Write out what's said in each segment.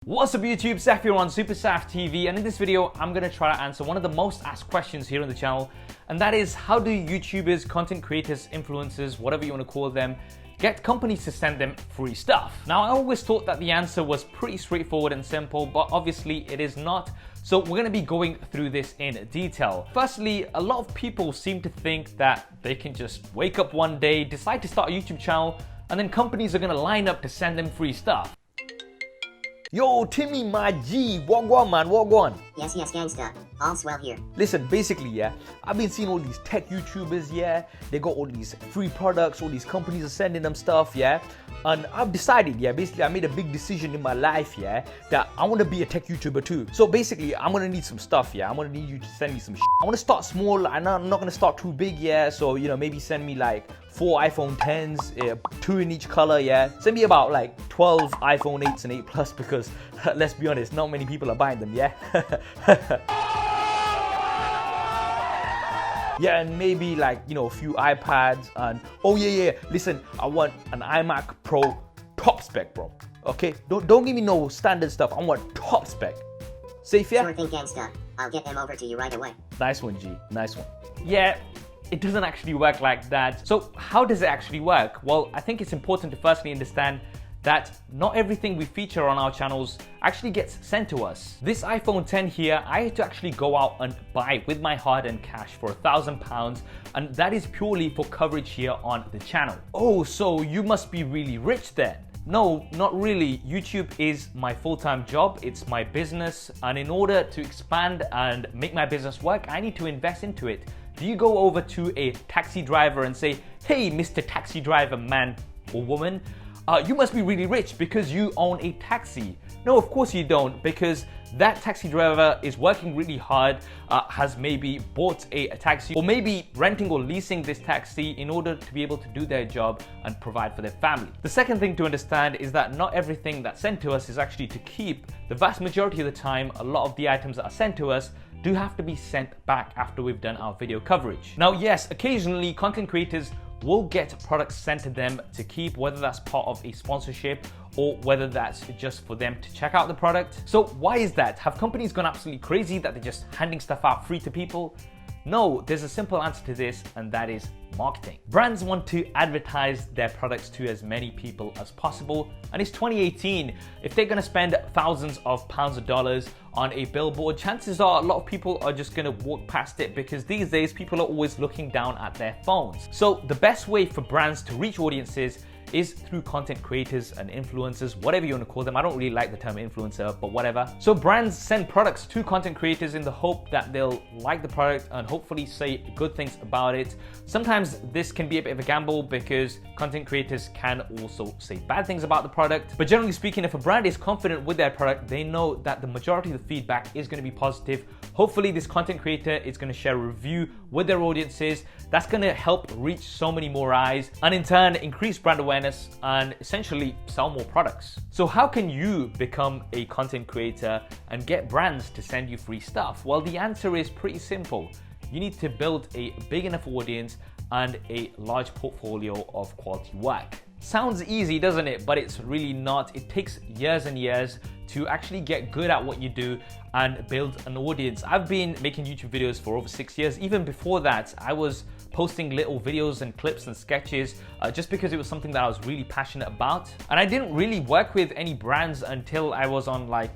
What's up YouTube, Saf here on SuperSaf TV, and in this video I'm going to try to answer one of the most asked questions here on the channel, and that is how do YouTubers, content creators, influencers, whatever you want to call them, get companies to send them free stuff? Now I always thought that the answer was pretty straightforward and simple, but obviously it is not. So we're going to be going through this in detail. Firstly, a lot of people seem to think that they can just wake up one day, decide to start a YouTube channel, and then companies are going to line up to send them free stuff. Yo, Timmy, my G, walk on, man, walk on. Yes, gangsta. All swell here. Listen, basically, yeah, I've been seeing all these tech YouTubers, yeah, they got all these free products, all these companies are sending them stuff, yeah, and I've decided, yeah, basically I made a big decision in my life, yeah, that I want to be a tech YouTuber too. So basically, I'm going to need some stuff, yeah, I'm going to need you to send me some shit. I want to start small, and I'm not going to start too big, yeah, so, you know, maybe send me like 4 iPhone 10s, 2 in each color, yeah. Send me about like 12 iPhone 8s and 8 Plus because, let's be honest, not many people are buying them, yeah. Yeah, and maybe like, you know, a few iPads and, oh yeah, listen, I want an iMac Pro top spec, bro. Okay, don't give me no standard stuff, I want top spec. Safe, yeah? Sure thing, gangsta. I'll get them over to you right away. Nice one, G, nice one. Yeah, it doesn't actually work like that. So how does it actually work? Well, I think it's important to firstly understand that not everything we feature on our channels actually gets sent to us. This iPhone 10 here, I had to actually go out and buy with my hard-earned cash for £1,000, and that is purely for coverage here on the channel. Oh, so you must be really rich then? No, not really. YouTube is my full-time job, it's my business, and in order to expand and make my business work, I need to invest into it. Do you go over to a taxi driver and say, hey, Mr. Taxi Driver man or woman, you must be really rich because you own a taxi? No, of course you don't, because that taxi driver is working really hard, has maybe bought a taxi, or maybe renting or leasing this taxi in order to be able to do their job and provide for their family. The second thing to understand is that not everything that's sent to us is actually to keep. The vast majority of the time, a lot of the items that are sent to us do have to be sent back after we've done our video coverage. Now, yes, occasionally content creators will get products sent to them to keep, whether that's part of a sponsorship or whether that's just for them to check out the product. So why is that? Have companies gone absolutely crazy that they're just handing stuff out free to people? No, there's a simple answer to this, and that is marketing. Brands want to advertise their products to as many people as possible, and it's 2018. If they're gonna spend thousands of pounds or dollars on a billboard, chances are a lot of people are just gonna walk past it because these days people are always looking down at their phones. So the best way for brands to reach audiences is through content creators and influencers, whatever you want to call them. I don't really like the term influencer, but whatever. So brands send products to content creators in the hope that they'll like the product and hopefully say good things about it. Sometimes this can be a bit of a gamble because content creators can also say bad things about the product. But generally speaking, if a brand is confident with their product, they know that the majority of the feedback is going to be positive. Hopefully this content creator is going to share a review with their audiences. That's going to help reach so many more eyes and in turn increase brand awareness and essentially sell more products. So how can you become a content creator and get brands to send you free stuff? Well, the answer is pretty simple. You need to build a big enough audience and a large portfolio of quality work. Sounds easy, doesn't it? But it's really not. It takes years and years to actually get good at what you do and build an audience. I've been making YouTube videos for over 6 years. Even before that, I was posting little videos and clips and sketches just because it was something that I was really passionate about. And I didn't really work with any brands until I was on like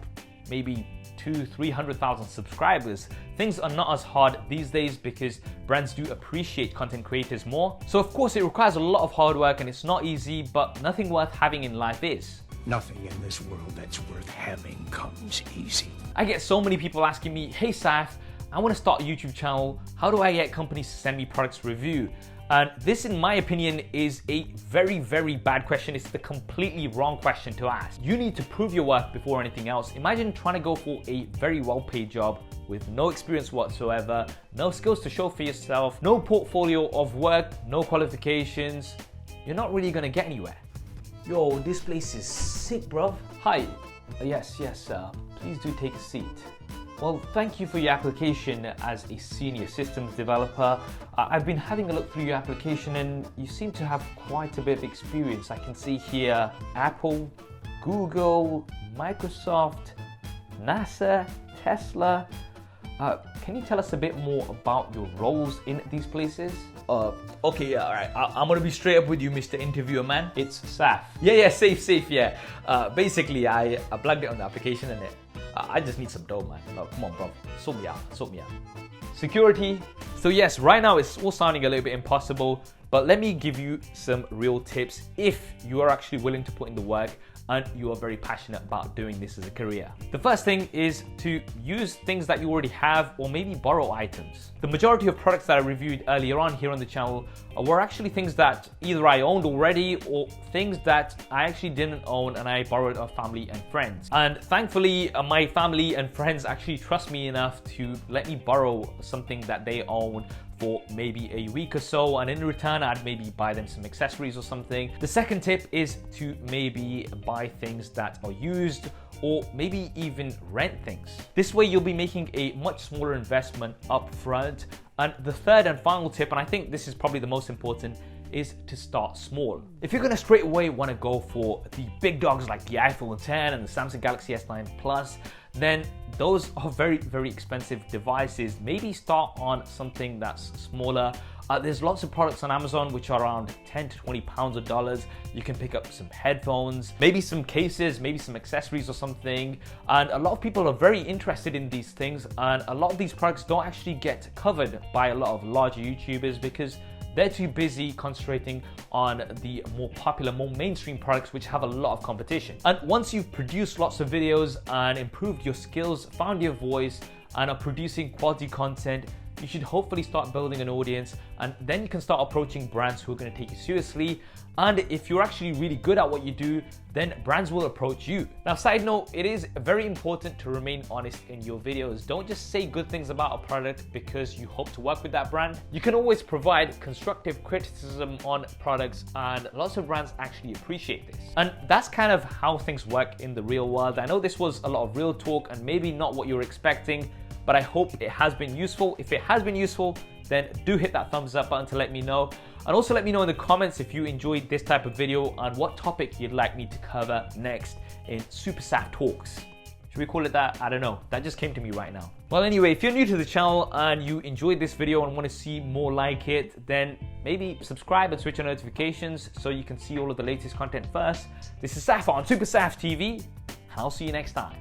maybe 200,000-300,000 subscribers. Things are not as hard these days because brands do appreciate content creators more. So of course it requires a lot of hard work and it's not easy, but nothing worth having in life is. Nothing in this world that's worth having comes easy. I get so many people asking me, hey Saf, I want to start a YouTube channel. How do I get companies to send me products to review? And this, in my opinion, is a very, very bad question. It's the completely wrong question to ask. You need to prove your worth before anything else. Imagine trying to go for a very well-paid job with no experience whatsoever, no skills to show for yourself, no portfolio of work, no qualifications. You're not really gonna get anywhere. Yo, this place is sick, bruv. Hi, yes, please do take a seat. Well, thank you for your application as a senior systems developer. I've been having a look through your application and you seem to have quite a bit of experience. I can see here Apple, Google, Microsoft, NASA, Tesla. Can you tell us a bit more about your roles in these places? Okay, yeah, all right. I'm gonna be straight up with you, Mr. Interviewer, man. It's SAF. Yeah, safe, yeah. Basically, I plugged it on the application and I just need some dough, man. Oh, come on, bro. Sort me out. Security. So yes, right now it's all sounding a little bit impossible, but let me give you some real tips if you are actually willing to put in the work and you are very passionate about doing this as a career. The first thing is to use things that you already have or maybe borrow items. The majority of products that I reviewed earlier on here on the channel were actually things that either I owned already or things that I actually didn't own and I borrowed of family and friends. And thankfully, my family and friends actually trust me enough to let me borrow something that they own for maybe a week or so, and in return I'd maybe buy them some accessories or something. The second tip is to maybe buy things that are used or maybe even rent things. This way you'll be making a much smaller investment up front. And the third and final tip, and I think this is probably the most important, is to start small. If you're gonna straight away wanna go for the big dogs like the iPhone 10 and the Samsung Galaxy S9 Plus, then those are very, very expensive devices. Maybe start on something that's smaller. There's lots of products on Amazon which are around 10 to 20 pounds or dollars. You can pick up some headphones, maybe some cases, maybe some accessories or something. And a lot of people are very interested in these things, and a lot of these products don't actually get covered by a lot of larger YouTubers because they're too busy concentrating on the more popular, more mainstream products which have a lot of competition. And once you've produced lots of videos and improved your skills, found your voice, and are producing quality content, you should hopefully start building an audience, and then you can start approaching brands who are going to take you seriously. And if you're actually really good at what you do, then brands will approach you. Now, side note, it is very important to remain honest in your videos. Don't just say good things about a product because you hope to work with that brand. You can always provide constructive criticism on products, and lots of brands actually appreciate this. And that's kind of how things work in the real world. I know this was a lot of real talk and maybe not what you were expecting, but I hope it has been useful. If it has been useful, then do hit that thumbs up button to let me know. And also let me know in the comments if you enjoyed this type of video and what topic you'd like me to cover next in SuperSaf Talks. Should we call it that? I don't know. That just came to me right now. Well, anyway, if you're new to the channel and you enjoyed this video and want to see more like it, then maybe subscribe and switch on notifications so you can see all of the latest content first. This is Saf on SuperSaf TV. I'll see you next time.